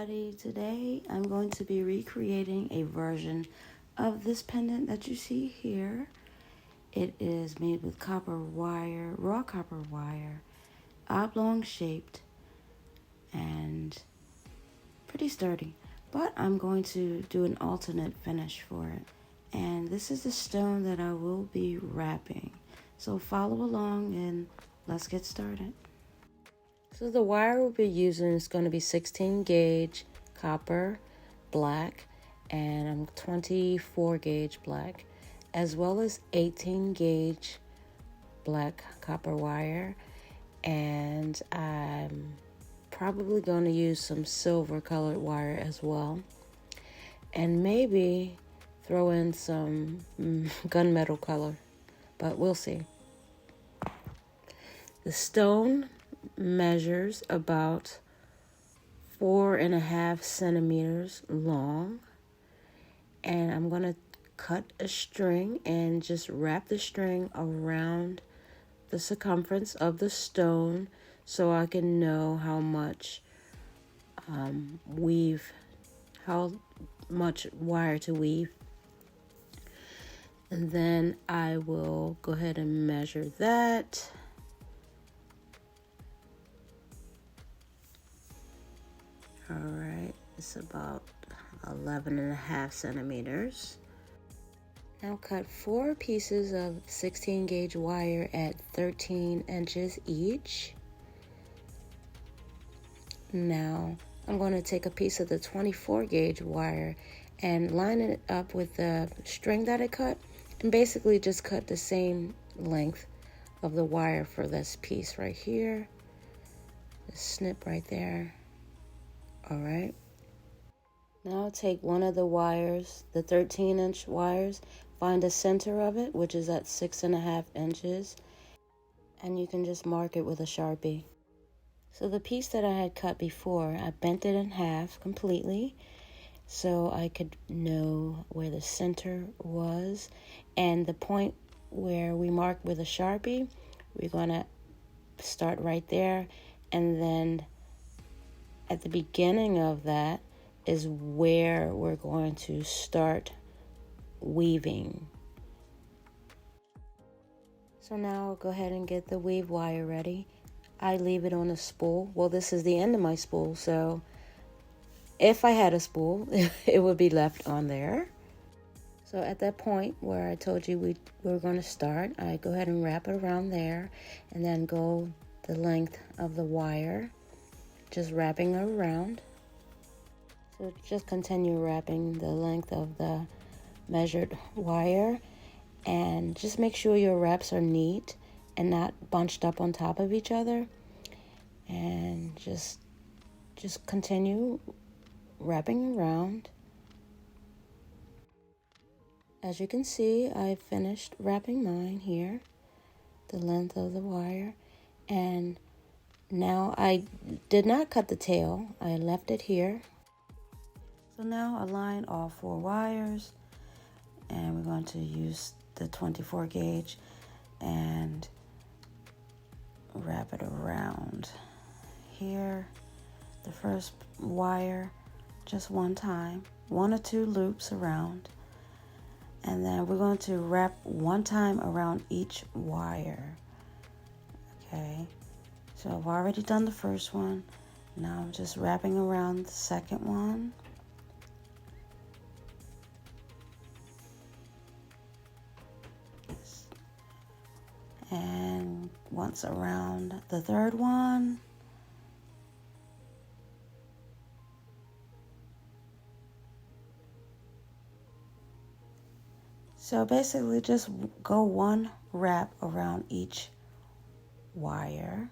everybody. Today I'm going to be recreating a version of this pendant that you see here. It is made with copper wire, raw copper wire, oblong shaped, and pretty sturdy. But I'm going to do an alternate finish for it. And this is the stone that I will be wrapping. So follow along and let's get started. So the wire we'll be using is going to be 16 gauge copper black and 24 gauge black, as well as 18 gauge black copper wire. And I'm probably going to use some silver colored wire as well, and maybe throw in some gunmetal color, but we'll see. The stone measures about 4.5 centimeters long, and I'm going to cut a string and just wrap the string around the circumference of the stone so I can know how much how much wire to weave. And then I will go ahead and measure that. All right, it's about 11.5 centimeters. Now cut 4 pieces of 16 gauge wire at 13 inches each. Now I'm going to take a piece of the 24 gauge wire and line it up with the string that I cut, and basically just cut the same length of the wire for this piece right here. Just snip right there. All right. Now take one of the wires, the 13-inch wires, find the center of it, which is at 6.5 inches, and you can just mark it with a Sharpie. So the piece that I had cut before, I bent it in half completely so I could know where the center was, and the point where we marked with a Sharpie, we're going to start right there, and then at the beginning of that is where we're going to start weaving. So now I'll go ahead and get the weave wire ready. I leave it on a spool. Well, this is the end of my spool, so if I had a spool, it would be left on there. So at that point where I told you we were going to start, I go ahead and wrap it around there and then go the length of the wire, just wrapping it around. So just continue wrapping the length of the measured wire, and just make sure your wraps are neat and not bunched up on top of each other, and just continue wrapping around. As you can see, I finished wrapping mine here, the length of the wire, and now I did not cut the tail, I left it here. So now align all 4 wires, and we're going to use the 24 gauge and wrap it around here. The first wire, just one time, 1 or 2 loops around, and then we're going to wrap 1 time around each wire. Okay, so I've already done the first one. Now I'm just wrapping around the second one. And once around the third one. So basically just go 1 wrap around each wire.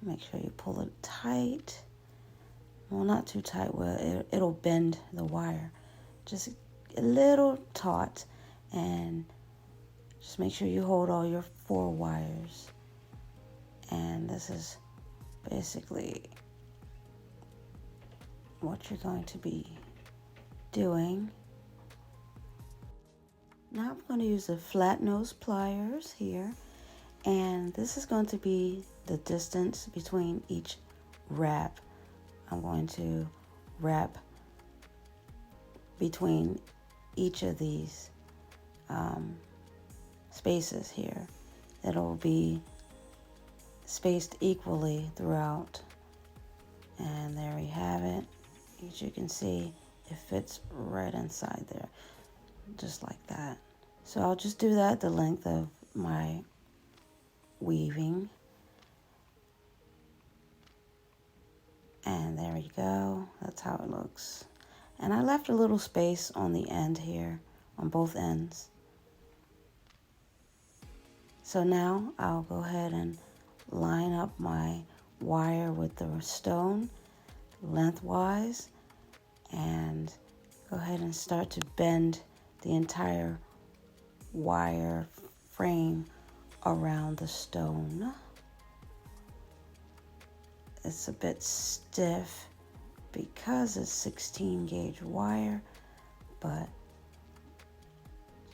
Make sure you pull it tight. Well, not too tight where it'll bend the wire. Just a little taut, and just make sure you hold all your 4 wires. And this is basically what you're going to be doing. Now I'm going to use the flat nose pliers here, and this is going to be the distance between each wrap. I'm going to wrap between each of these spaces here. It'll be spaced equally throughout. And there we have it. As you can see, it fits right inside there, just like that. So I'll just do that the length of my weaving. And there we go. That's how it looks. And I left a little space on the end here, on both ends. So now I'll go ahead and line up my wire with the stone lengthwise and go ahead and start to bend the entire wire frame around the stone. It's a bit stiff because it's 16 gauge wire, but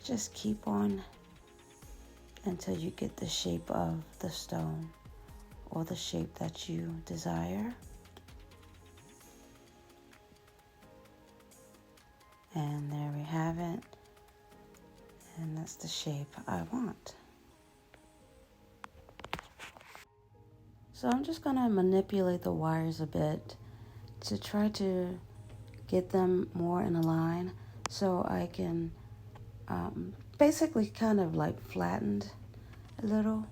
just keep on until you get the shape of the stone or the shape that you desire. And there we have it. And that's the shape I want. So I'm just going to manipulate the wires a bit to try to get them more in a line so I can basically kind of like flattened a little,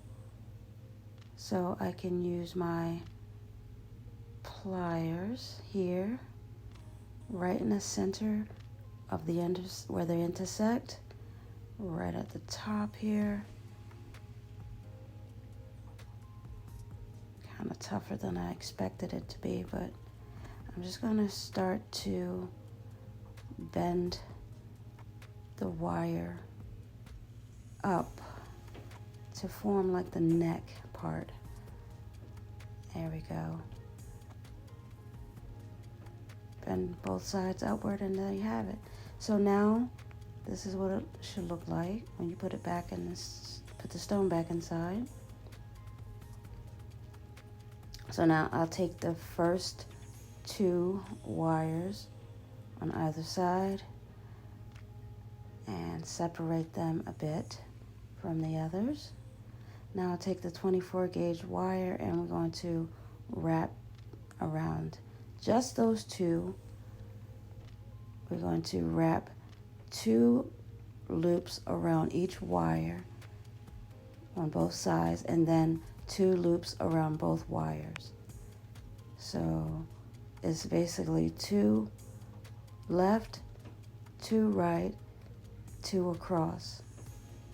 so I can use my pliers here right in the center of the where they intersect, right at the top here. Kind of tougher than I expected it to be, but I'm just going to start to bend the wire up to form like the neck part. There we go. Bend both sides upward, and there you have it. So now this is what it should look like when you put it back in this, put the stone back inside. So now I'll take the first 2 wires on either side and separate them a bit from the others. Now I'll take the 24 gauge wire and we're going to wrap around just those 2. We're going to wrap 2 loops around each wire on both sides, and then 2 loops around both wires. So it's basically 2 left, 2 right, 2 across.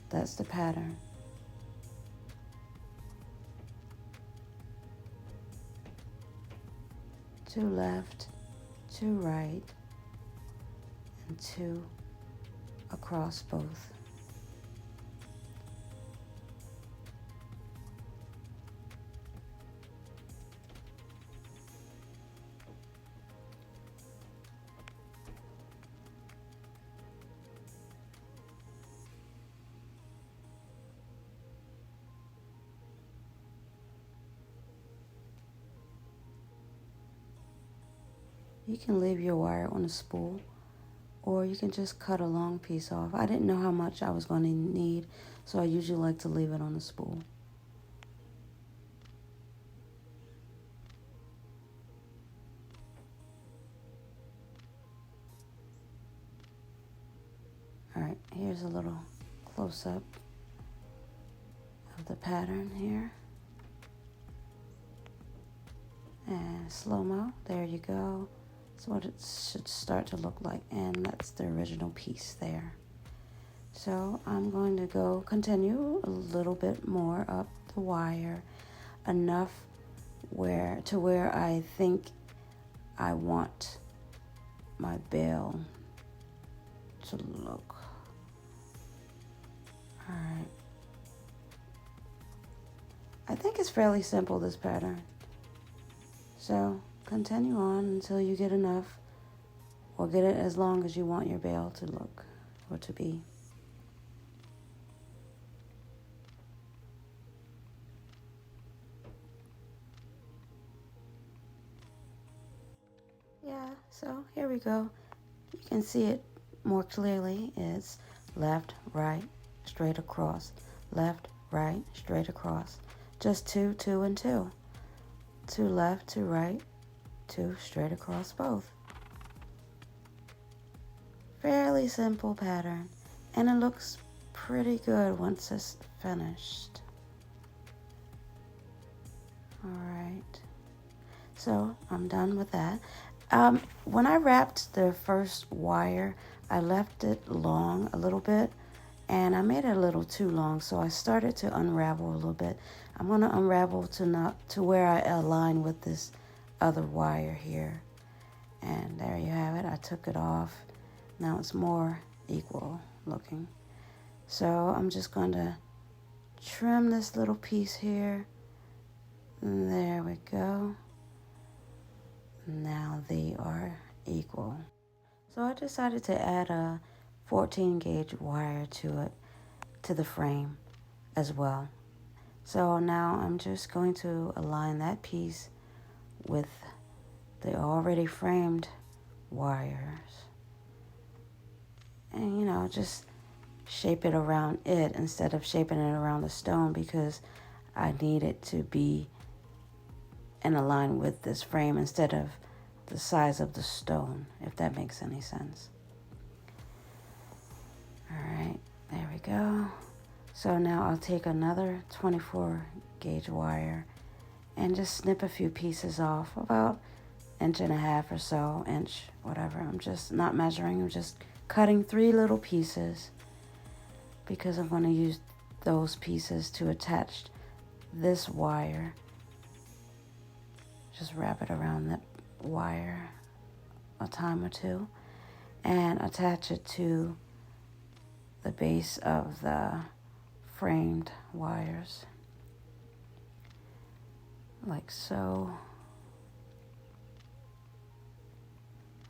That's the pattern. Two left, 2 right, and 2 across both. You can leave your wire on a spool, or you can just cut a long piece off. I didn't know how much I was going to need, so I usually like to leave it on a spool. All right, here's a little close-up of the pattern here. And slow-mo, there you go. That's what it should start to look like, and that's the original piece there. So I'm going to continue a little bit more up the wire, enough where I think I want my bell to look. All right. I think it's fairly simple, this pattern. So continue on until you get enough, or get it as long as you want your bell to look or to be. So here we go. You can see it more clearly. It's left, right, straight across. Left, right, straight across. Just two, two, and two. Two left, two right, two straight across both. Fairly simple pattern, and it looks pretty good once it's finished. Alright, so I'm done with that. When I wrapped the first wire, I left it long a little bit, and I made it a little too long, so I started to unravel a little bit. I'm going to unravel to where I align with this other wire here. And there you have it. I took it off. Now it's more equal looking. So I'm just going to trim this little piece here. And there we go. Now they are equal. So I decided to add a 14 gauge wire to it, to the frame as well. So now I'm just going to align that piece with the already framed wires. And you know, just shape it around it instead of shaping it around the stone, because I need it to be in line with this frame instead of the size of the stone, if that makes any sense. Alright, there we go. So now I'll take another 24 gauge wire and just snip a few pieces off, about 1.5 inches or so, inch, whatever. I'm just not measuring, I'm just cutting 3 little pieces, because I'm going to use those pieces to attach this wire. Just wrap it around that wire a time or two and attach it to the base of the framed wires, like so,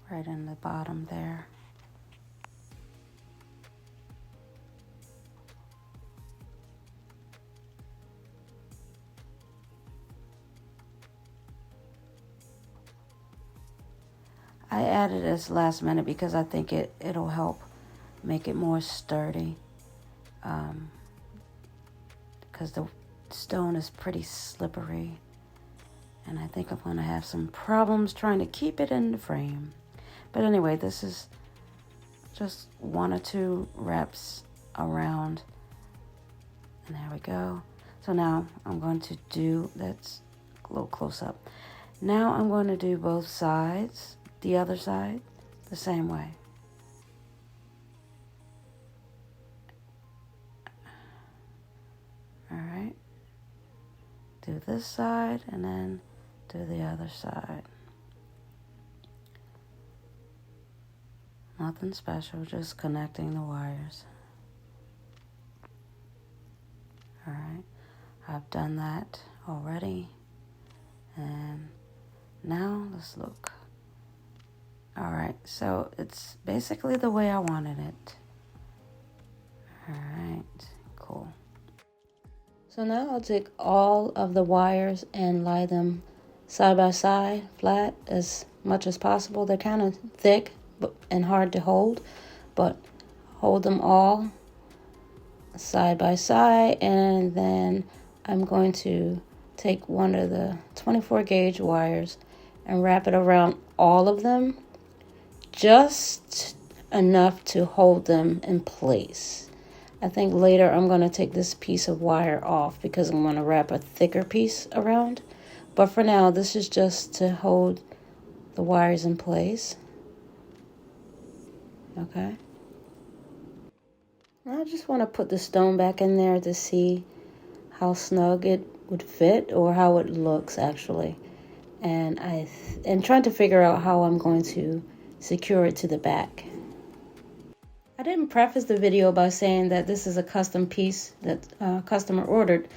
right in the bottom there. I added this last minute because I think it'll help make it more sturdy, because the stone is pretty slippery, and I think I'm going to have some problems trying to keep it in the frame. But anyway, this is just 1 or 2 wraps around, and there we go. So now I'm going to do, that's a little close up. Now I'm going to do both sides, the other side, the same way. All right. Do this side and then do the other side. Nothing special, just connecting the wires. All right. I've done that already. And now let's look. All right, so it's basically the way I wanted it. All right, cool. So now I'll take all of the wires and lie them side by side, flat as much as possible. They're kind of thick and hard to hold, but hold them all side by side, and then I'm going to take one of the 24 gauge wires and wrap it around all of them, just enough to hold them in place. I think later I'm going to take this piece of wire off because I'm going to wrap a thicker piece around. But for now, this is just to hold the wires in place. Okay. I just want to put the stone back in there to see how snug it would fit, or how it looks actually. And I'm trying to figure out how I'm going to secure it to the back. I didn't preface the video by saying that this is a custom piece that customer ordered,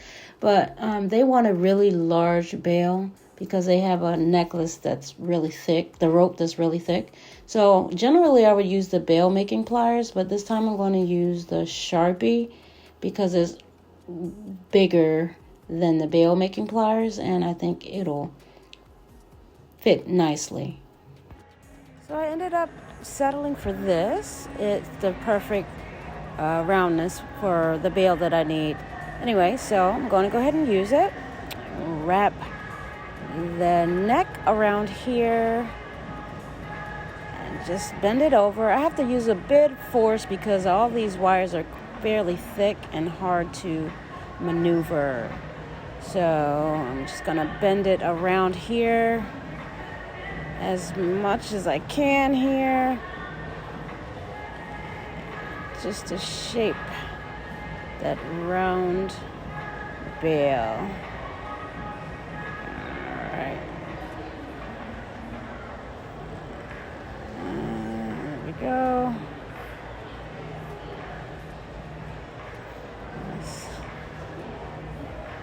but they want a really large bail because they have a necklace that's really thick, the rope that's really thick. So generally I would use the bail making pliers, but this time I'm going to use the Sharpie because it's bigger than the bail making pliers, and I think it'll fit nicely. So I ended up settling for this. It's the perfect roundness for the bail that I need. Anyway, so I'm going to go ahead and use it. Wrap the neck around here and just bend it over. I have to use a bit of force because all these wires are fairly thick and hard to maneuver. So I'm just going to bend it around here as much as I can here, just to shape that round bail. Alright. There we go.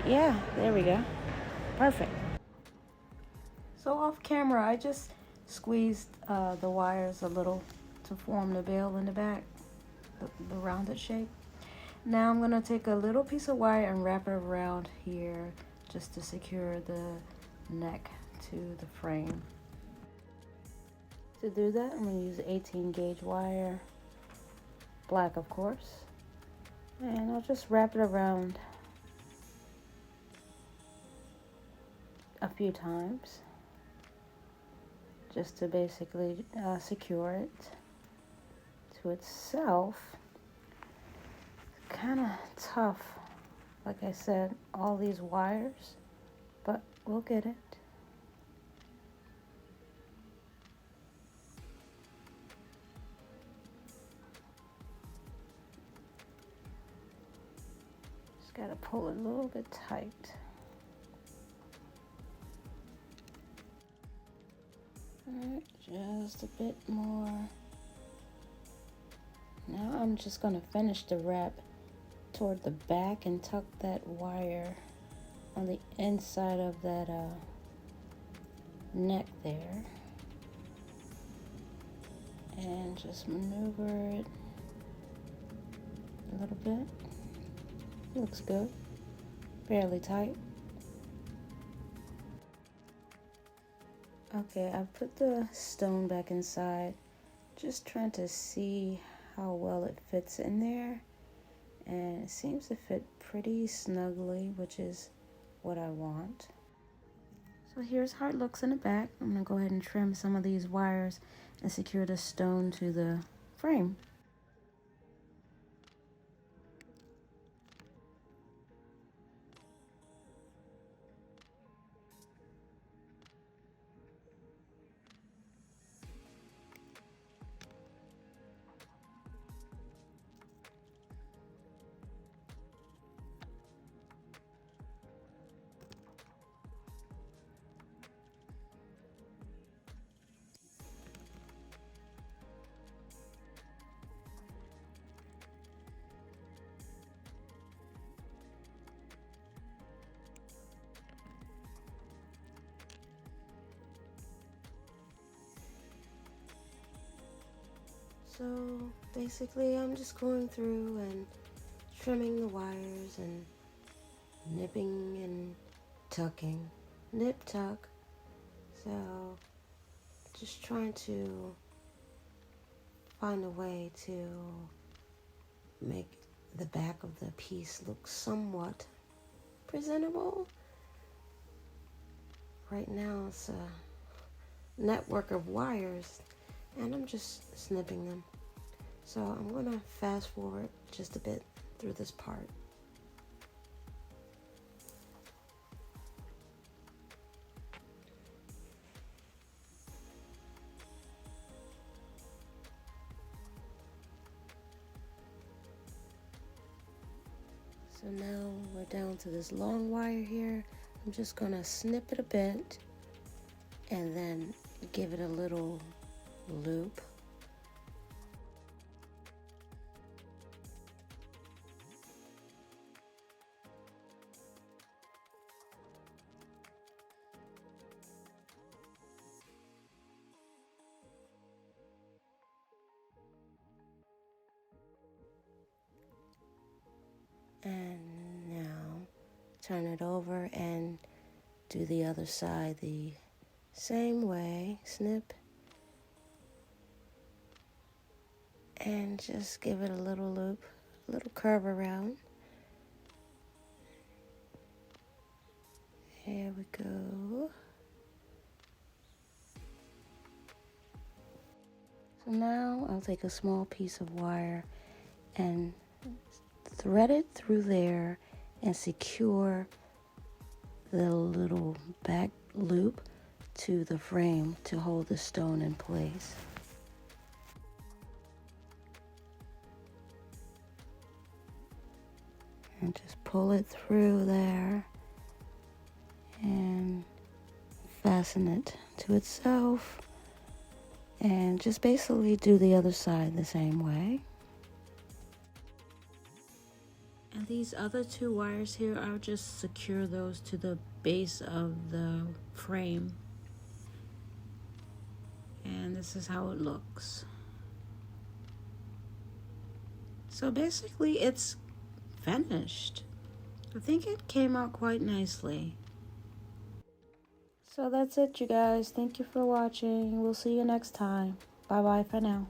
Yeah, there we go. Perfect. So off camera, I just squeezed the wires a little to form the bail in the back, the rounded shape. Now I'm going to take a little piece of wire and wrap it around here just to secure the neck to the frame. To do that, I'm going to use 18 gauge wire, black of course, and I'll just wrap it around a few times just to basically secure it to itself. It's kind of tough, like I said, all these wires, but we'll get it. Just gotta pull it a little bit tight. Alright, just a bit more. Now I'm just going to finish the wrap toward the back and tuck that wire on the inside of that neck there. And just maneuver it a little bit. Looks good. Fairly tight. Okay, I put the stone back inside, just trying to see how well it fits in there, and it seems to fit pretty snugly, which is what I want. So here's how it looks in the back. I'm going to go ahead and trim some of these wires and secure the stone to the frame. So basically I'm just going through and trimming the wires and nipping and tucking. Nip tuck. So just trying to find a way to make the back of the piece look somewhat presentable. Right now it's a network of wires and I'm just snipping them. So I'm going to fast forward just a bit through this part. So now we're down to this long wire here. I'm just going to snip it a bit and then give it a little loop. And now turn it over and do the other side the same way. Snip and just give it a little loop, a little curve around. There we go. So now I'll take a small piece of wire and thread it through there and secure the little back loop to the frame to hold the stone in place. And just pull it through there and fasten it to itself, and just basically do the other side the same way. And these other two wires here, I'll just secure those to the base of the frame. And this is how it looks. So basically it's finished. I think it came out quite nicely. So that's it, you guys. Thank you for watching. We'll see you next time. Bye bye for now.